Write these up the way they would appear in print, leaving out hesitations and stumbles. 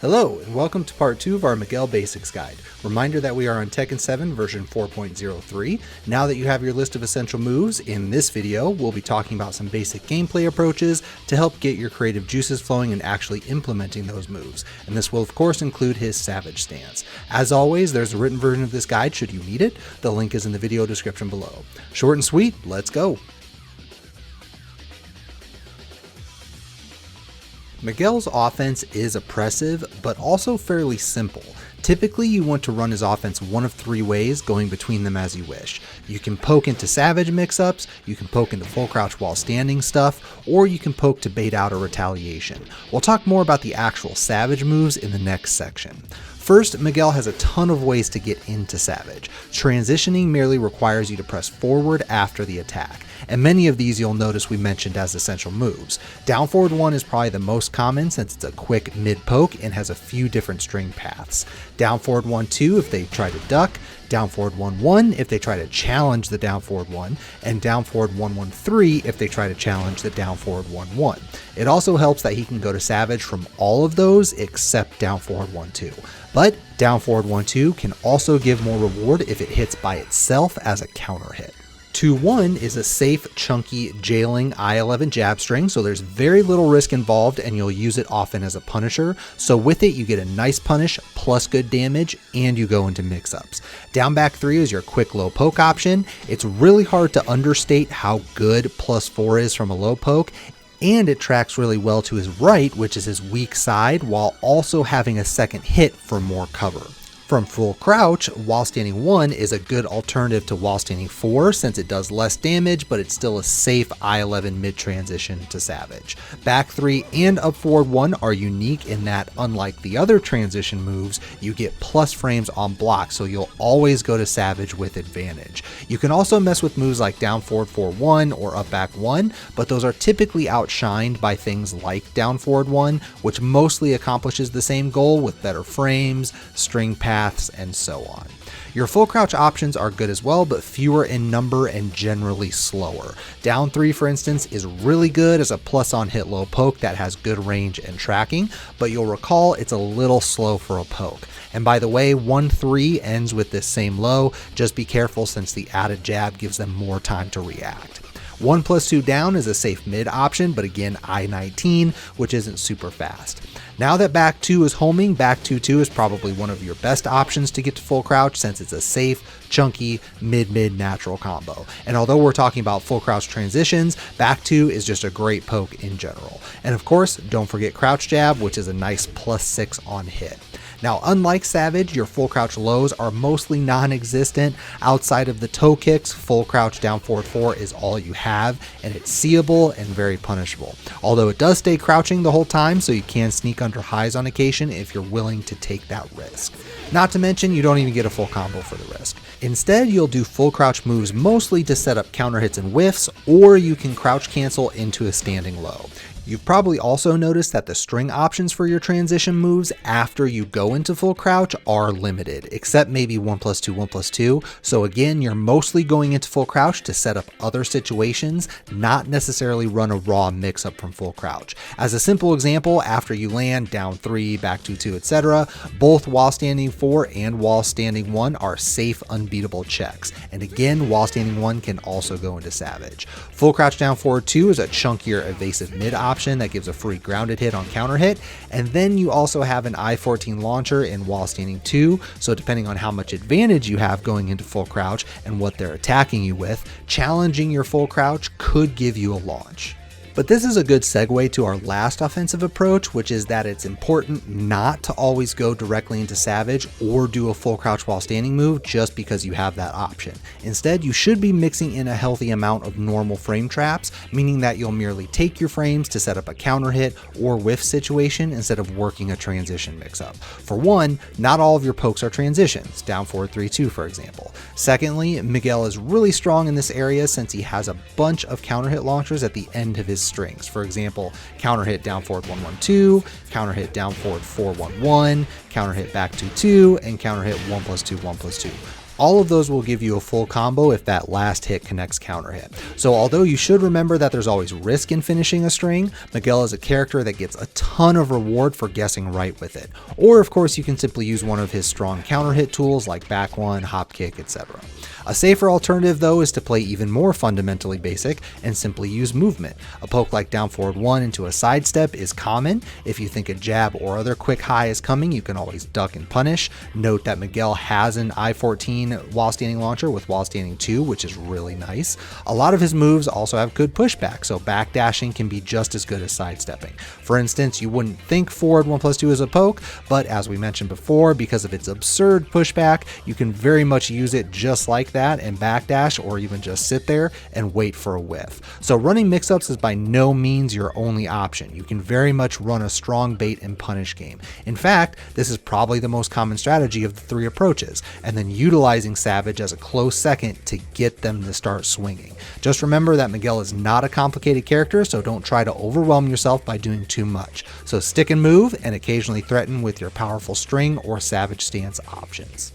Hello, and welcome to part 2 of our Miguel Basics Guide. Reminder that we are on Tekken 7 version 4.03. Now that you have your list of essential moves, in this video we'll be talking about some basic gameplay approaches to help get your creative juices flowing and actually implementing those moves. And this will of course include his Savage stance. As always, there's a written version of this guide should you need it. The link is in the video description below. Short and sweet, let's go! Miguel's offense is oppressive, but also fairly simple. Typically, you want to run his offense one of three ways, going between them as you wish. You can poke into Savage mix-ups, you can poke into full crouch while standing stuff, or you can poke to bait out a retaliation. We'll talk more about the actual Savage moves in the next section. First, Miguel has a ton of ways to get into Savage. Transitioning merely requires you to press forward after the attack, and many of these you'll notice we mentioned as essential moves. Down forward 1 is probably the most common since it's a quick mid poke and has a few different string paths. Down forward 1-2 if they try to duck, down forward 1-1 if they try to challenge the down forward 1, and down forward 1-1-3 if they try to challenge the down forward 1-1. It also helps that he can go to Savage from all of those except down forward 1-2. But down forward 1-2 can also give more reward if it hits by itself as a counter hit. 2-1 is a safe, chunky, jailing I-11 jab string, so there's very little risk involved and you'll use it often as a punisher. So with it, you get a nice punish plus good damage and you go into mix-ups. Down back 3 is your quick low poke option. It's really hard to understate how good +4 is from a low poke, and it tracks really well to his right, which is his weak side, while also having a second hit for more cover. From full crouch, while standing 1 is a good alternative to while standing 4 since it does less damage, but it's still a safe I-11 mid transition to Savage. Back 3 and up forward 1 are unique in that, unlike the other transition moves, you get plus frames on block, so you'll always go to Savage with advantage. You can also mess with moves like down forward 4-1 or up back 1, but those are typically outshined by things like down forward 1, which mostly accomplishes the same goal with better frames, string paths, and so on. Your full crouch options are good as well, but fewer in number and generally slower. Down 3, for instance, is really good as a plus on hit low poke that has good range and tracking, but you'll recall it's a little slow for a poke. And by the way, 1-3 ends with this same low. Just be careful since the added jab gives them more time to react. 1+2 down is a safe mid option, but again I-19, which isn't super fast. Now that back 2 is homing, back 2-2 is probably one of your best options to get to full crouch since it's a safe, chunky, mid-mid natural combo. And although we're talking about full crouch transitions, back 2 is just a great poke in general. And of course, don't forget crouch jab, which is a nice +6 on hit. Now, unlike Savage, your full crouch lows are mostly non-existent. Outside of the toe kicks, full crouch down forward 4 is all you have, and it's seeable and very punishable. Although it does stay crouching the whole time, so you can sneak under highs on occasion if you're willing to take that risk. Not to mention, you don't even get a full combo for the risk. Instead, you'll do full crouch moves mostly to set up counter hits and whiffs, or you can crouch cancel into a standing low. You've probably also noticed that the string options for your transition moves after you go into full crouch are limited, except maybe 1+2, 1+2. So again, you're mostly going into full crouch to set up other situations, not necessarily run a raw mix up from full crouch. As a simple example, after you land down 3, back 2-2, etc., both while standing 4 and while standing 1 are safe, unbeatable checks. And again, while standing 1 can also go into Savage. Full crouch down forward 2 is a chunkier evasive mid option that gives a free grounded hit on counter hit, and then you also have an I-14 launcher in while standing 2, so depending on how much advantage you have going into full crouch and what they're attacking you with, challenging your full crouch could give you a launch. But this is a good segue to our last offensive approach, which is that it's important not to always go directly into Savage or do a full crouch while standing move just because you have that option. Instead, you should be mixing in a healthy amount of normal frame traps, meaning that you'll merely take your frames to set up a counter hit or whiff situation instead of working a transition mix-up. For one, not all of your pokes are transitions, down forward 3-2 for example. Secondly, Miguel is really strong in this area since he has a bunch of counter hit launchers at the end of his strings. For example, counter hit down forward 1-1-2, counter hit down forward 4-1-1, counter hit back 2-2, and counter hit 1+2, 1+2. All of those will give you a full combo if that last hit connects counter hit. So although you should remember that there's always risk in finishing a string, Miguel is a character that gets a ton of reward for guessing right with it. Or of course you can simply use one of his strong counter hit tools like back one, hop kick, etc. A safer alternative though is to play even more fundamentally basic and simply use movement. A poke like down forward 1 into a sidestep is common. If you think a jab or other quick high is coming, you can always duck and punish. Note that Miguel has an I-14 while standing launcher with while standing 2, which is really nice. A lot of his moves also have good pushback, so backdashing can be just as good as sidestepping. For instance, you wouldn't think forward 1+2 is a poke, but as we mentioned before, because of its absurd pushback, you can very much use it just like that and backdash, or even just sit there and wait for a whiff. So running mix-ups is by no means your only option. You can very much run a strong bait and punish game. In fact, this is probably the most common strategy of the 3 approaches, and then utilizing Savage as a close second to get them to start swinging. Just remember that Miguel is not a complicated character, so don't try to overwhelm yourself by doing too much. So stick and move, and occasionally threaten with your powerful string or Savage stance options.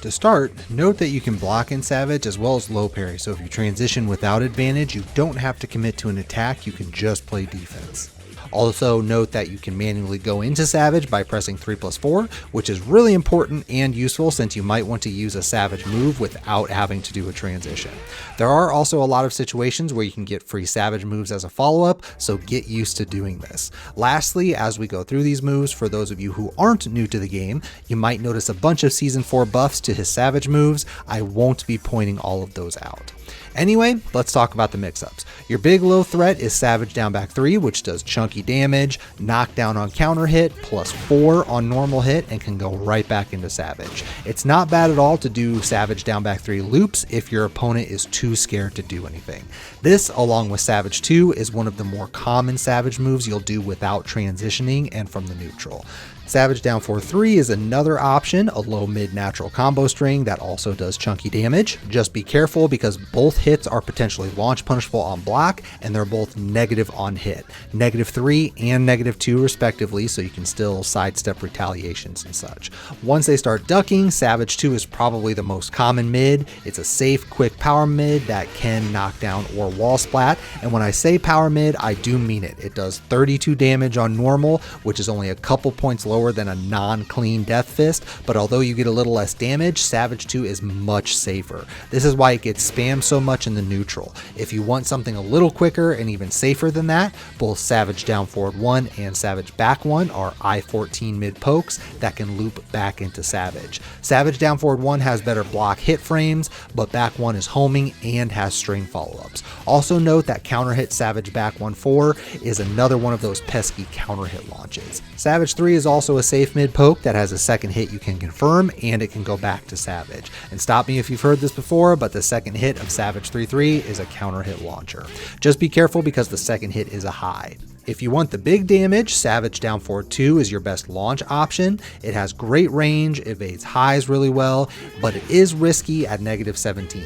To start, note that you can block in Savage as well as low parry, so if you transition without advantage, you don't have to commit to an attack, you can just play defense. Also note that you can manually go into Savage by pressing 3+4, which is really important and useful since you might want to use a Savage move without having to do a transition. There are also a lot of situations where you can get free Savage moves as a follow-up, so get used to doing this. Lastly, as we go through these moves, for those of you who aren't new to the game, you might notice a bunch of Season 4 buffs to his Savage moves. I won't be pointing all of those out. Anyway, let's talk about the mix-ups. Your big low threat is Savage down back 3, which does chunky damage, knockdown on counter hit, +4 on normal hit, and can go right back into Savage. It's not bad at all to do Savage down back 3 loops if your opponent is too scared to do anything. This, along with Savage 2, is one of the more common Savage moves you'll do without transitioning and from the neutral. Savage down 4-3 is another option, a low mid natural combo string that also does chunky damage. Just be careful because both hits are potentially launch punishable on block, and they're both negative on hit. -3 and -2 respectively, so you can still sidestep retaliations and such. Once they start ducking, Savage 2 is probably the most common mid. It's a safe, quick power mid that can knock down or wall splat, and when I say power mid, I do mean it. It does 32 damage on normal, which is only a couple points lower than a non-clean Death Fist, but although you get a little less damage, Savage 2 is much safer. This is why it gets spammed so much in the neutral. If you want something a little quicker and even safer than that, both Savage down forward 1 and Savage back 1 are I-14 mid pokes that can loop back into Savage. Savage down forward 1 has better block hit frames, but back 1 is homing and has string follow-ups. Also note that counter hit Savage back 1-4 is another one of those pesky counter hit launches. Savage 3 is also a safe mid poke that has a second hit you can confirm, and it can go back to Savage. And stop me if you've heard this before, but the second hit of Savage 3-3 is a counter hit launcher. Just be careful because the second hit is a high. If you want the big damage, Savage down forward 2 is your best launch option. It has great range, evades highs really well, but it is risky at -17.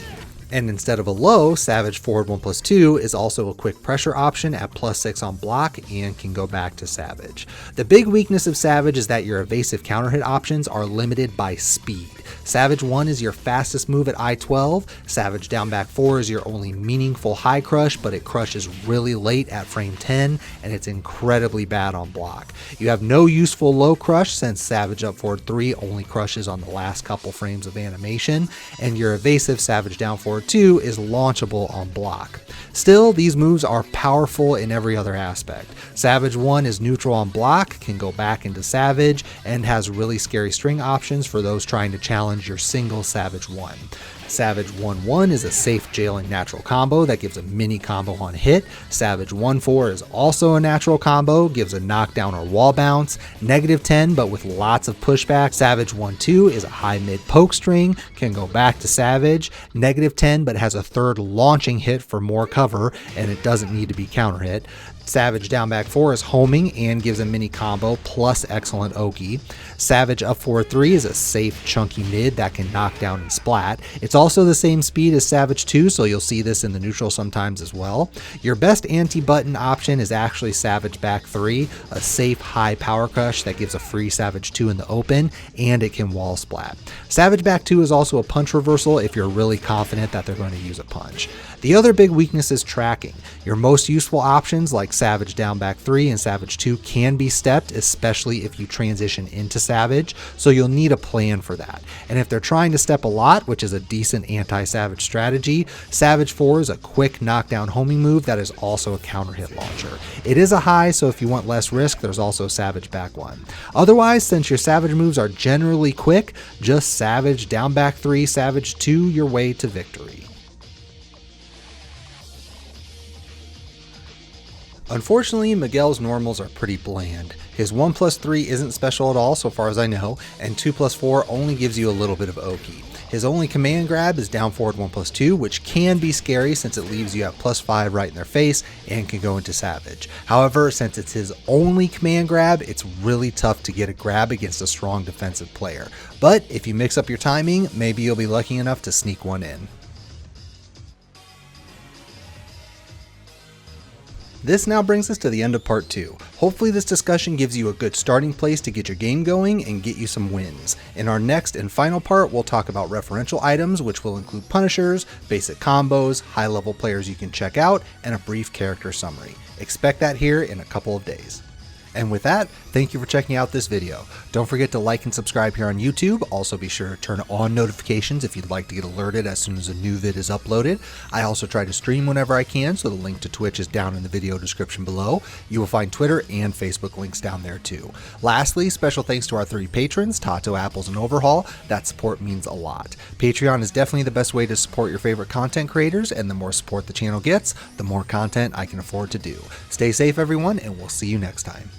And instead of a low, Savage forward 1+2 is also a quick pressure option at +6 on block and can go back to Savage. The big weakness of Savage is that your evasive counter hit options are limited by speed. Savage 1 is your fastest move at I-12, Savage down back 4 is your only meaningful high crush, but it crushes really late at frame 10, and it's incredibly bad on block. You have no useful low crush since Savage up forward 3 only crushes on the last couple frames of animation, and your evasive Savage down forward 2 is launchable on block. Still, these moves are powerful in every other aspect. Savage 1 is neutral on block, can go back into Savage, and has really scary string options for those trying to challenge your single Savage 1. Savage 1-1 is a safe jailing natural combo that gives a mini combo on hit. Savage 1-4 is also a natural combo, gives a knockdown or wall bounce. -10 but with lots of pushback. Savage 1-2 is a high mid poke string, can go back to Savage. -10 but has a third launching hit for more cover, and it doesn't need to be counter hit. Savage down back 4 is homing and gives a mini combo plus excellent Oki. Savage up forward 3 is a safe chunky mid that can knock down and splat. It's It's also the same speed as Savage 2, so you'll see this in the neutral sometimes as well. Your best anti-button option is actually Savage Back 3, a safe high power crush that gives a free Savage 2 in the open, and it can wall splat. Savage Back 2 is also a punch reversal if you're really confident that they're going to use a punch. The other big weakness is tracking. Your most useful options like Savage Down Back 3 and Savage 2 can be stepped, especially if you transition into Savage, so you'll need a plan for that. And if they're trying to step a lot, which is a decent anti-Savage strategy, Savage 4 is a quick knockdown homing move that is also a counter hit launcher. It is a high, so if you want less risk, there's also Savage Back 1. Otherwise, since your Savage moves are generally quick, just Savage Down Back 3, Savage 2 your way to victory. Unfortunately, Miguel's normals are pretty bland. His 1+3 isn't special at all so far as I know, and 2+4 only gives you a little bit of Oki. His only command grab is down forward 1+2, which can be scary since it leaves you at +5 right in their face and can go into Savage. However, since it's his only command grab, it's really tough to get a grab against a strong defensive player. But if you mix up your timing, maybe you'll be lucky enough to sneak one in. This now brings us to the end of part 2. Hopefully this discussion gives you a good starting place to get your game going and get you some wins. In our next and final part, we'll talk about referential items, which will include punishers, basic combos, high-level players you can check out, and a brief character summary. Expect that here in a couple of days. And with that, thank you for checking out this video. Don't forget to like and subscribe here on YouTube. Also be sure to turn on notifications if you'd like to get alerted as soon as a new vid is uploaded. I also try to stream whenever I can, so the link to Twitch is down in the video description below. You will find Twitter and Facebook links down there too. Lastly, special thanks to our 3 patrons, Tato, Apples, and Overhaul. That support means a lot. Patreon is definitely the best way to support your favorite content creators, and the more support the channel gets, the more content I can afford to do. Stay safe everyone, and we'll see you next time.